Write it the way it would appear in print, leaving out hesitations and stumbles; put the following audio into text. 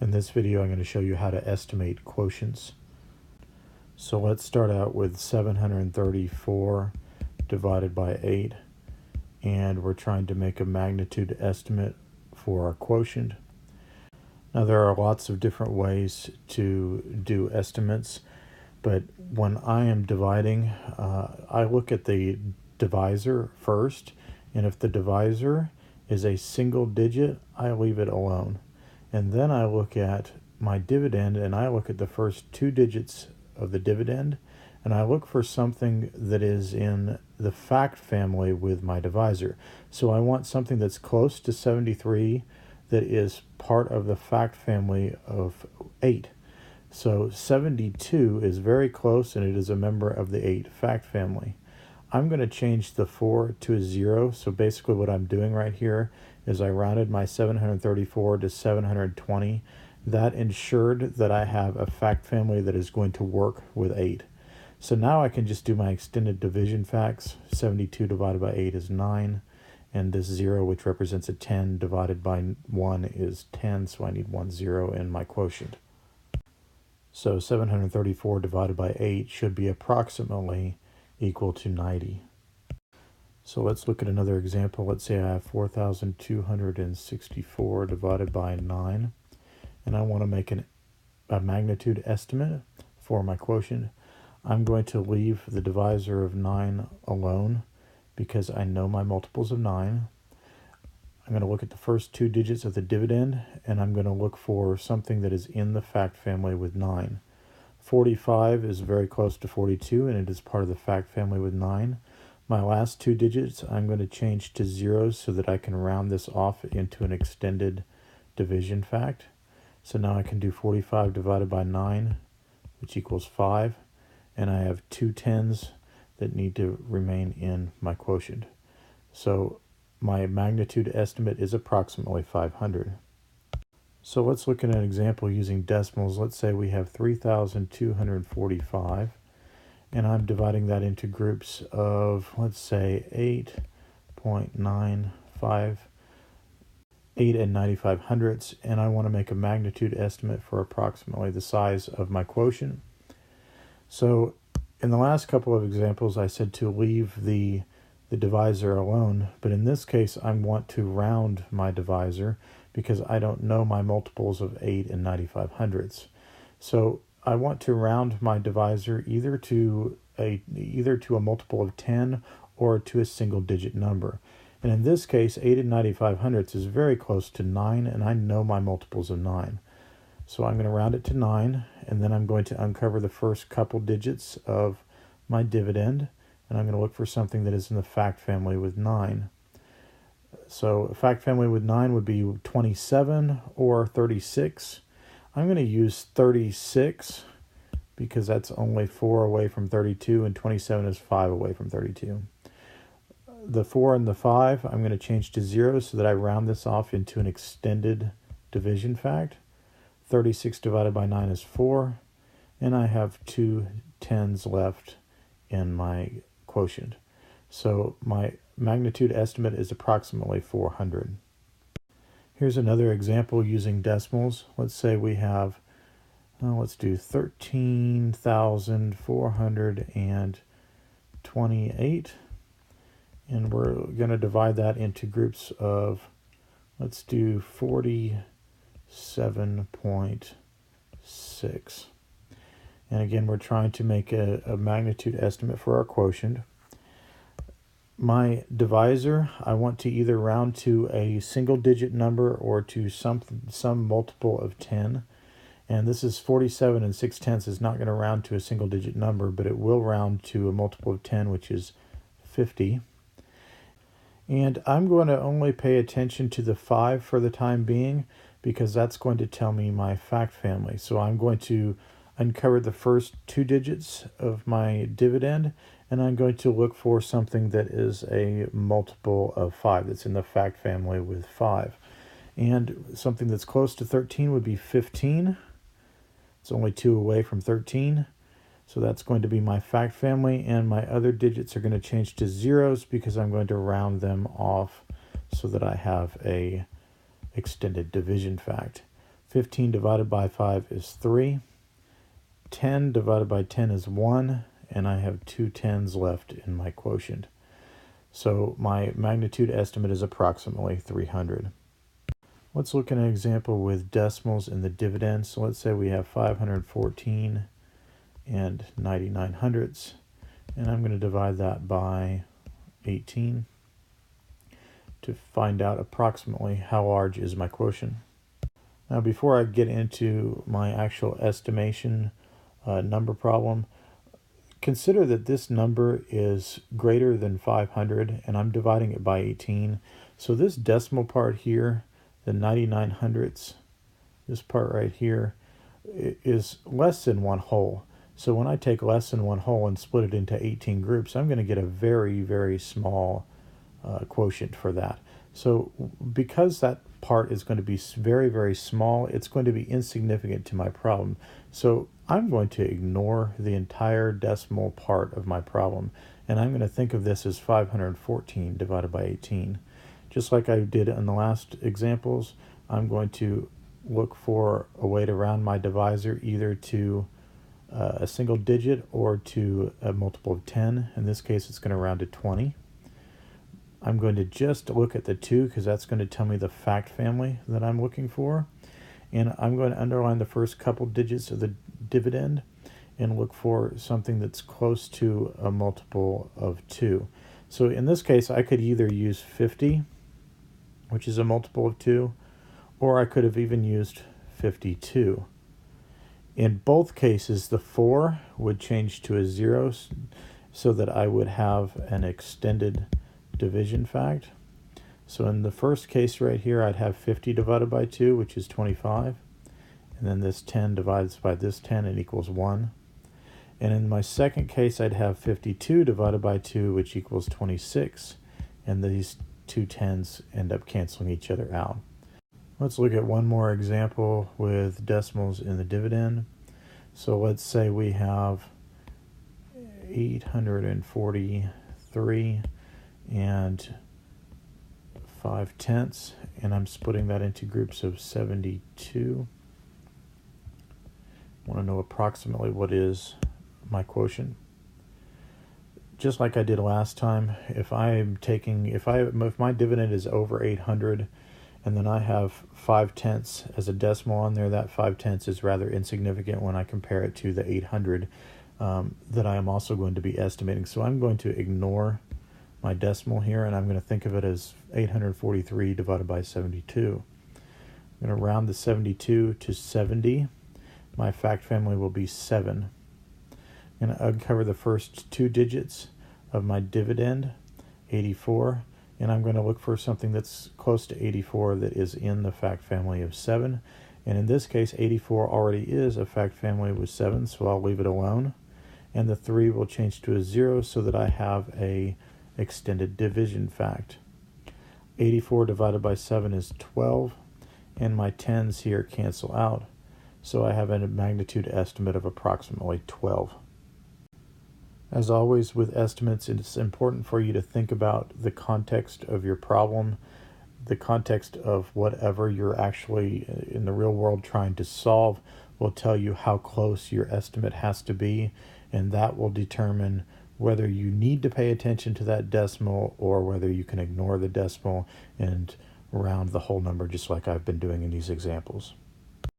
In this video, I'm going to show you how to estimate quotients. So let's start out with 734 divided by 8, and we're trying to make a magnitude estimate for our quotient. Now there are lots of different ways to do estimates, but when I am dividing, I look at the divisor first, and if the divisor is a single digit, I leave it alone. And then I look at my dividend, and I look at the first two digits of the dividend, and I look for something that is in the fact family with my divisor. So I want something that's close to 73 that is part of the fact family of 8. So 72 is very close, and it is a member of the 8 fact family. I'm going to change the 4 to a 0. So basically what I'm doing right here is I rounded my 734 to 720. That ensured that I have a fact family that is going to work with 8. So now I can just do my extended division facts. 72 divided by 8 is 9. And this 0, which represents a 10, divided by 1 is 10. So I need 1 0 in my quotient. So 734 divided by 8 should be approximately equal to 90. So let's look at another example. Let's say I have 4,264 divided by 9, and I want to make a magnitude estimate for my quotient. I'm going to leave the divisor of 9 alone because I know my multiples of 9. I'm going to look at the first two digits of the dividend, and I'm going to look for something that is in the fact family with 9. 45 is very close to 42, and it is part of the fact family with 9. My last two digits I'm going to change to zeros so that I can round this off into an extended division fact. So now I can do 45 divided by 9, which equals 5, and I have two 10s that need to remain in my quotient. So my magnitude estimate is approximately 500. So let's look at an example using decimals. Let's say we have 3,245, and I'm dividing that into groups of, let's say, 8.95, 8 and 95 hundredths, and I want to make a magnitude estimate for approximately the size of my quotient. So in the last couple of examples, I said to leave the divisor alone, but in this case, I want to round my divisor because I don't know my multiples of 8 and 95 hundredths. So I want to round my divisor either to a multiple of 10 or to a single digit number. And in this case, 8 and 95 hundredths is very close to 9, and I know my multiples of 9. So I'm going to round it to 9, and then I'm going to uncover the first couple digits of my dividend, and I'm going to look for something that is in the fact family with 9. So a fact family with 9 would be 27 or 36. I'm going to use 36 because that's only 4 away from 32, and 27 is 5 away from 32. The 4 and the 5 I'm going to change to 0 so that I round this off into an extended division fact. 36 divided by 9 is 4, and I have two 10s left in my quotient. So my magnitude estimate is approximately 400. Here's another example using decimals. Let's say we have, let's do 13,428, and we're going to divide that into groups of, let's do 47.6. And again, we're trying to make a magnitude estimate for our quotient. My divisor, I want to either round to a single digit number or to some multiple of 10. And this is 47 and 6/10 is not going to round to a single digit number, but it will round to a multiple of 10, which is 50. And I'm going to only pay attention to the 5 for the time being because that's going to tell me my fact family. So I'm going to uncover the first two digits of my dividend, and I'm going to look for something that is a multiple of 5 that's in the fact family with 5. And something that's close to 13 would be 15. It's only 2 away from 13. So that's going to be my fact family, and my other digits are going to change to zeros because I'm going to round them off so that I have a extended division fact. 15 divided by 5 is 3. 10 divided by 10 is 1, and I have 2 tens left in my quotient. So my magnitude estimate is approximately 300. Let's look at an example with decimals in the dividend. So let's say we have 514 and 99 hundredths, and I'm going to divide that by 18 to find out approximately how large is my quotient. Now, before I get into my actual estimation number problem, consider that this number is greater than 500 and I'm dividing it by 18. So this decimal part here, the 99 hundredths, this part right here, is less than one whole. So when I take less than one whole and split it into 18 groups, I'm going to get a very, very small quotient for that. So because that part is going to be very, very small, it's going to be insignificant to my problem. So I'm going to ignore the entire decimal part of my problem, and I'm going to think of this as 514 divided by 18. Just like I did in the last examples, I'm going to look for a way to round my divisor either to a single digit or to a multiple of 10. In this case, it's going to round to 20. I'm going to just look at the 2 because that's going to tell me the fact family that I'm looking for. And I'm going to underline the first couple digits of the dividend and look for something that's close to a multiple of 2. So in this case, I could either use 50, which is a multiple of 2, or I could have even used 52. In both cases, the 4 would change to a 0 so that I would have an extended division fact. So in the first case right here, I'd have 50 divided by 2, which is 25. And then this 10 divides by this 10 and equals 1. And in my second case, I'd have 52 divided by 2, which equals 26. And these two tens end up canceling each other out. Let's look at one more example with decimals in the dividend. So let's say we have 843 and 5/10, and I'm splitting that into groups of 72. I want to know approximately what is my quotient. Just like I did last time, if my dividend is over 800 and then I have 5/10 as a decimal on there, that 5/10 is rather insignificant when I compare it to the 800 that I am also going to be estimating. So I'm going to ignore my decimal here, and I'm going to think of it as 843 divided by 72. I'm going to round the 72 to 70. My fact family will be 7. I'm going to uncover the first 2 digits of my dividend, 84, and I'm going to look for something that's close to 84 that is in the fact family of 7. And in this case, 84 already is a fact family with 7, so I'll leave it alone. And the 3 will change to a 0 so that I have a extended division fact. 84 divided by 7 is 12, and my 10s here cancel out. So I have a magnitude estimate of approximately 12. As always with estimates, it's important for you to think about the context of your problem, the context of whatever you're actually in the real world trying to solve will tell you how close your estimate has to be, and that will determine whether you need to pay attention to that decimal or whether you can ignore the decimal and round the whole number just like I've been doing in these examples.